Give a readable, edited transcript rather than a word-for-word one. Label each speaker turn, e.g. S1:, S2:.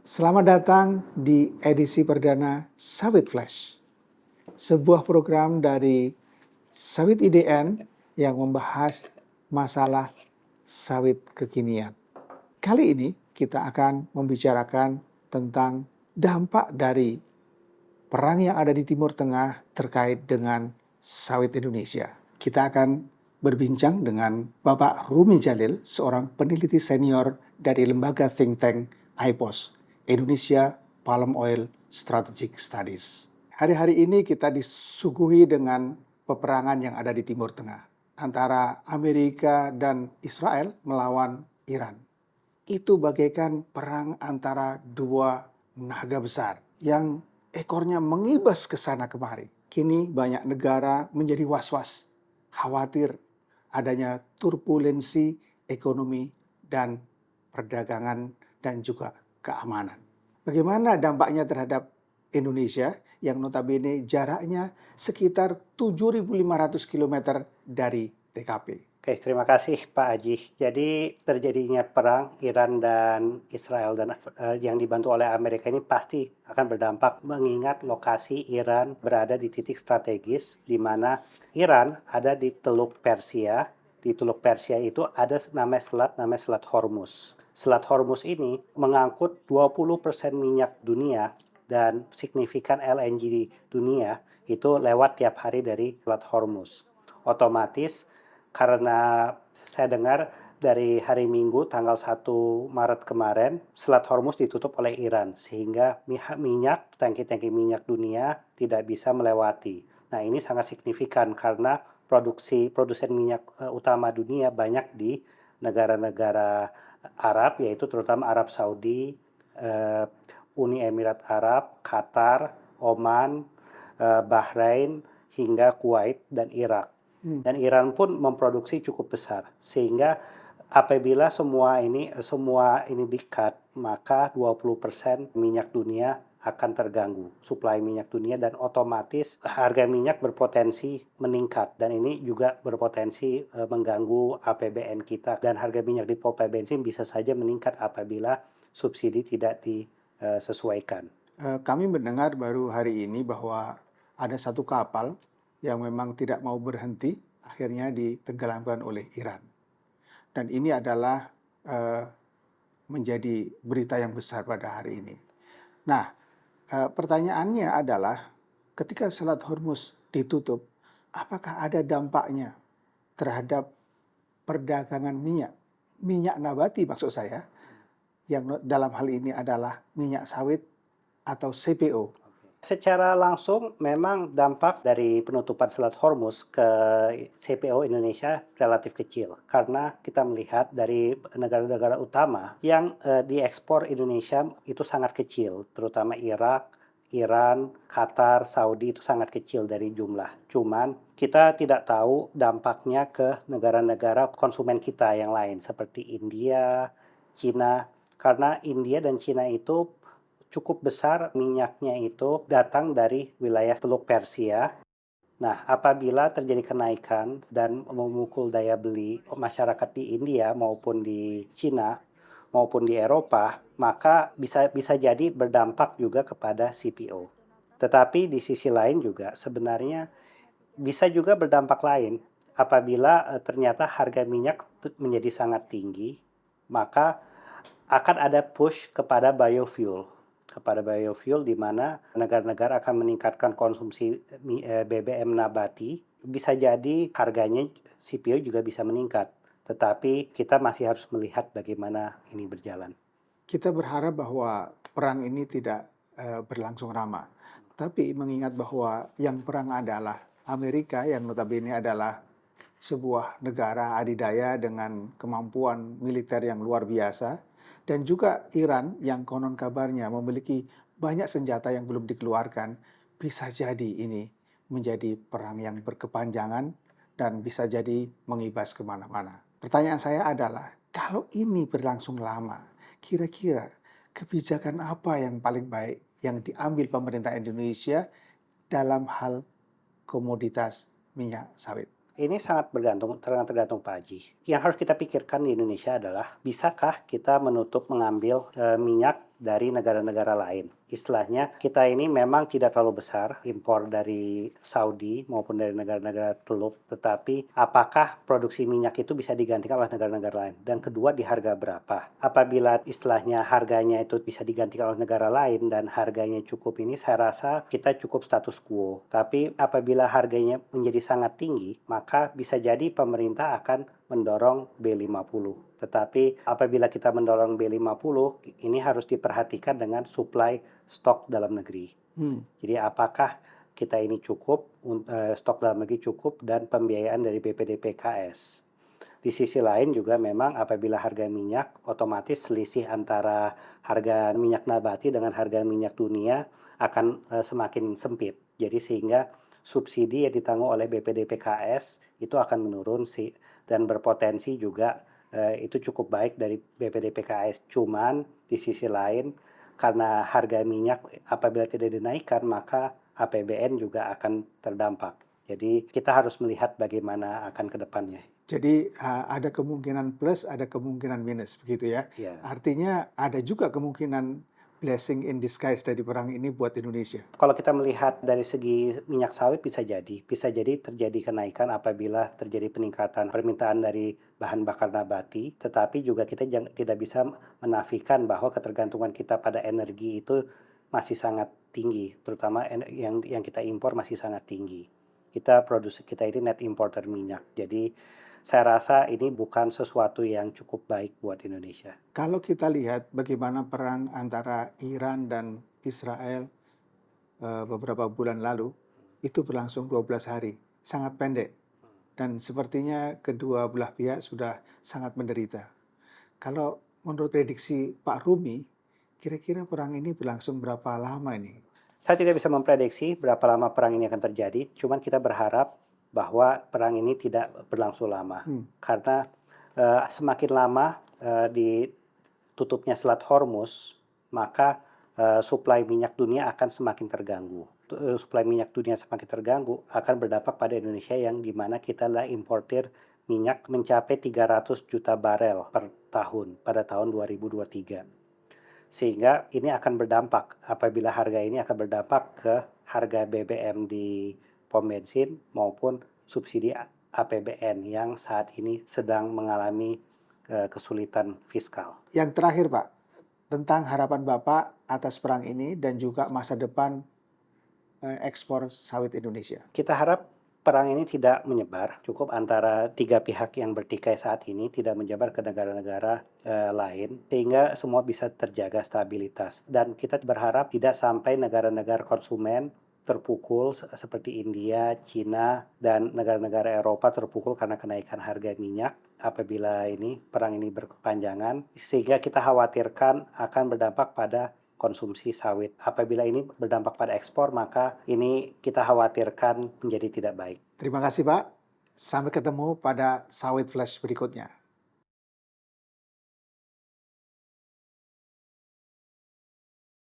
S1: Selamat datang di edisi perdana Sawit Flash, sebuah program dari Sawit IDN yang membahas masalah sawit kekinian. Kali ini kita akan membicarakan tentang dampak dari perang yang ada di Timur Tengah terkait dengan sawit Indonesia. Kita akan berbincang dengan Bapak Rumi Jalil, seorang peneliti senior dari lembaga think tank IPOS, Indonesia Palm Oil Strategic Studies. Hari-hari ini kita disuguhi dengan peperangan yang ada di Timur Tengah antara Amerika dan Israel melawan Iran. Itu bagaikan perang antara dua naga besar yang ekornya mengibas ke sana kemari. Kini banyak negara menjadi was-was, khawatir adanya turbulensi ekonomi dan perdagangan dan juga keamanan. Bagaimana dampaknya terhadap Indonesia yang notabene jaraknya sekitar 7.500 km dari TKP?
S2: Oke, terima kasih Pak Aji. Jadi terjadinya perang Iran dan Israel dan yang dibantu oleh Amerika ini pasti akan berdampak mengingat lokasi Iran berada di titik strategis di mana Iran ada di Teluk Persia. Di Teluk Persia itu ada namanya Selat Hormuz. Selat Hormuz ini mengangkut 20% minyak dunia dan signifikan LNG di dunia itu lewat tiap hari dari Selat Hormuz. Otomatis karena saya dengar dari hari Minggu tanggal 1 Maret kemarin, Selat Hormuz ditutup oleh Iran sehingga tangki-tangki minyak dunia tidak bisa melewati. Nah, ini sangat signifikan karena produsen minyak utama dunia banyak di negara-negara Arab, yaitu terutama Arab Saudi, Uni Emirat Arab, Qatar, Oman, Bahrain, hingga Kuwait dan Irak. Dan Iran pun memproduksi cukup besar, sehingga apabila semua ini di-cut, maka 20% minyak dunia akan terganggu, suplai minyak dunia, dan otomatis harga minyak berpotensi meningkat, dan ini juga berpotensi mengganggu APBN kita, dan harga minyak di pompa bensin bisa saja meningkat apabila subsidi tidak disesuaikan.
S1: Kami mendengar baru hari ini bahwa ada satu kapal yang memang tidak mau berhenti, akhirnya ditenggelamkan oleh Iran. Dan ini adalah menjadi berita yang besar pada hari ini. Nah, pertanyaannya adalah ketika Selat Hormuz ditutup, apakah ada dampaknya terhadap perdagangan minyak nabati maksud saya, yang dalam hal ini adalah minyak sawit atau CPO?
S2: Secara langsung memang dampak dari penutupan Selat Hormuz ke CPO Indonesia relatif kecil karena kita melihat dari negara-negara utama yang diekspor Indonesia itu sangat kecil, terutama Irak, Iran, Qatar, Saudi itu sangat kecil dari jumlah. Cuman kita tidak tahu dampaknya ke negara-negara konsumen kita yang lain seperti India, Cina, karena India dan Cina itu cukup besar minyaknya itu datang dari wilayah Teluk Persia. Nah, apabila terjadi kenaikan dan memukul daya beli masyarakat di India maupun di Cina maupun di Eropa, maka bisa jadi berdampak juga kepada CPO. Tetapi di sisi lain juga sebenarnya bisa juga berdampak lain. Apabila ternyata harga minyak menjadi sangat tinggi, maka akan ada push kepada biofuel di mana negara-negara akan meningkatkan konsumsi BBM nabati. Bisa jadi harganya CPO juga bisa meningkat, tetapi kita masih harus melihat bagaimana ini berjalan.
S1: Kita berharap bahwa perang ini tidak berlangsung lama, tapi mengingat bahwa yang perang adalah Amerika yang notabene adalah sebuah negara adidaya dengan kemampuan militer yang luar biasa, dan juga Iran yang konon kabarnya memiliki banyak senjata yang belum dikeluarkan, bisa jadi ini menjadi perang yang berkepanjangan dan bisa jadi mengibas kemana-mana. Pertanyaan saya adalah, kalau ini berlangsung lama, kira-kira kebijakan apa yang paling baik yang diambil pemerintah Indonesia dalam hal komoditas minyak sawit?
S2: Ini sangat tergantung Pak Haji. Yang harus kita pikirkan di Indonesia adalah, bisakah kita mengambil minyak dari negara-negara lain. Istilahnya kita ini memang tidak terlalu besar impor dari Saudi maupun dari negara-negara Teluk, tetapi apakah produksi minyak itu bisa digantikan oleh negara-negara lain? Dan kedua, di harga berapa? Apabila istilahnya harganya itu bisa digantikan oleh negara lain dan harganya cukup, ini saya rasa kita cukup status quo. Tapi apabila harganya menjadi sangat tinggi, maka bisa jadi pemerintah akan mendorong B50. Tetapi apabila kita mendorong B50, ini harus diperhatikan dengan supply stok dalam negeri. Jadi apakah kita ini cukup, stok dalam negeri cukup, dan pembiayaan dari BPDPKS. Di sisi lain juga memang apabila harga minyak, otomatis selisih antara harga minyak nabati dengan harga minyak dunia akan semakin sempit. Jadi sehingga subsidi yang ditanggung oleh BPDPKS itu akan menurun dan berpotensi juga itu cukup baik dari BPDPKS. Cuman di sisi lain karena harga minyak apabila tidak dinaikkan maka APBN juga akan terdampak. Jadi kita harus melihat bagaimana akan ke depannya.
S1: Jadi ada kemungkinan plus, ada kemungkinan minus, begitu ya.
S2: Ya.
S1: Artinya ada juga kemungkinan blessing in disguise dari perang ini buat Indonesia.
S2: Kalau kita melihat dari segi minyak sawit bisa jadi terjadi kenaikan apabila terjadi peningkatan permintaan dari bahan bakar nabati, tetapi juga kita tidak bisa menafikan bahwa ketergantungan kita pada energi itu masih sangat tinggi, terutama yang kita impor masih sangat tinggi. Kita ini net importer minyak. Jadi saya rasa ini bukan sesuatu yang cukup baik buat Indonesia.
S1: Kalau kita lihat bagaimana perang antara Iran dan Israel beberapa bulan lalu, itu berlangsung 12 hari, sangat pendek. Dan sepertinya kedua belah pihak sudah sangat menderita. Kalau menurut prediksi Pak Rumi, kira-kira perang ini berlangsung berapa lama ini?
S2: Saya tidak bisa memprediksi berapa lama perang ini akan terjadi, cuman kita berharap bahwa perang ini tidak berlangsung lama. Karena semakin lama ditutupnya Selat Hormuz, maka suplai minyak dunia akan semakin terganggu. Suplai minyak dunia semakin terganggu akan berdampak pada Indonesia yang dimana kita adalah importir minyak mencapai 300 juta barel per tahun pada tahun 2023. Sehingga ini akan berdampak apabila harga ini akan berdampak ke harga BBM di pom bensin maupun subsidi APBN yang saat ini sedang mengalami kesulitan fiskal.
S1: Yang terakhir Pak, tentang harapan Bapak atas perang ini dan juga masa depan ekspor sawit Indonesia.
S2: Kita harap perang ini tidak menyebar, cukup antara tiga pihak yang bertikai saat ini, tidak menyebar ke negara-negara lain, sehingga semua bisa terjaga stabilitas. Dan kita berharap tidak sampai negara-negara konsumen terpukul seperti India, Cina, dan negara-negara Eropa terpukul karena kenaikan harga minyak apabila perang ini berkepanjangan, sehingga kita khawatirkan akan berdampak pada konsumsi sawit. Apabila ini berdampak pada ekspor, maka ini kita khawatirkan menjadi tidak baik.
S1: Terima kasih Pak. Sampai ketemu pada Sawit Flash berikutnya.